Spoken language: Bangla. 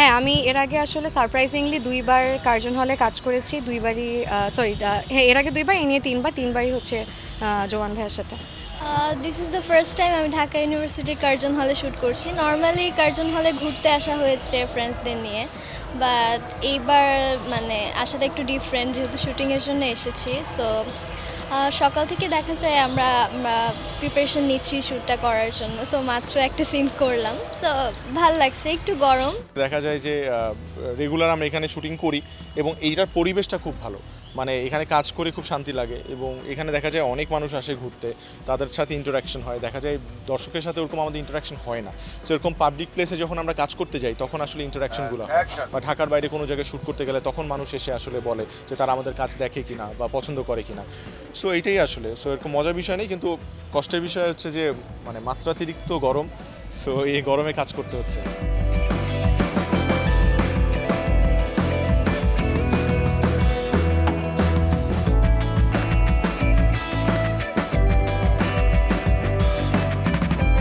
হ্যাঁ, আমি এর আগে আসলে সারপ্রাইজিংলি ২ বার কার্জন হলে কাজ করেছি। ২ বারই হ্যাঁ, এর আগে ২ বার, এই নিয়ে ৩ বার। ৩ বারই হচ্ছে জোয়ান ভাইয়ের সাথে। This is the first time আমি ঢাকা ইউনিভার্সিটির কার্জন হলে শ্যুট করছি। নর্মালি কার্জন হলে ঘুরতে আসা হয়েছে ফ্রেন্ডসদের নিয়ে, বাট এইবার মানে আসাটা একটু ডিফারেন্ট, যেহেতু শুটিংয়ের জন্য এসেছি। সো সকাল থেকে দেখা যায় আমরা প্রিপারেশন নিচ্ছি শ্যুটটা করার জন্য। সো মাত্র একটা সিন করলাম, সো ভাল লাগছে, একটু গরম। দেখা যায় যে রেগুলার আমরা এখানে শুটিং করি এবং এইটার পরিবেশটা খুব ভালো, মানে এখানে কাজ করে খুব শান্তি লাগে এবং এখানে দেখা যায় অনেক মানুষ আসে ঘুরতে, তাদের সাথে ইন্টারাকশন হয়। দেখা যায় দর্শকের সাথে ওরকম আমাদের ইন্টারাকশন হয় না, তো এরকম পাবলিক প্লেসে যখন আমরা কাজ করতে যাই তখন আসলে ইন্টারাকশনগুলো হয়। বা ঢাকার বাইরে কোনো জায়গায় শ্যুট করতে গেলে তখন মানুষ এসে আসলে বলে যে তারা আমাদের কাজ দেখে কিনা বা পছন্দ করে কিনা। সো এইটাই আসলে, সো এরকম মজার বিষয় নেই, কিন্তু কষ্টের বিষয় হচ্ছে যে মানে মাত্রাতিরিক্ত গরম। সো এই গরমে কাজ করতে হচ্ছে।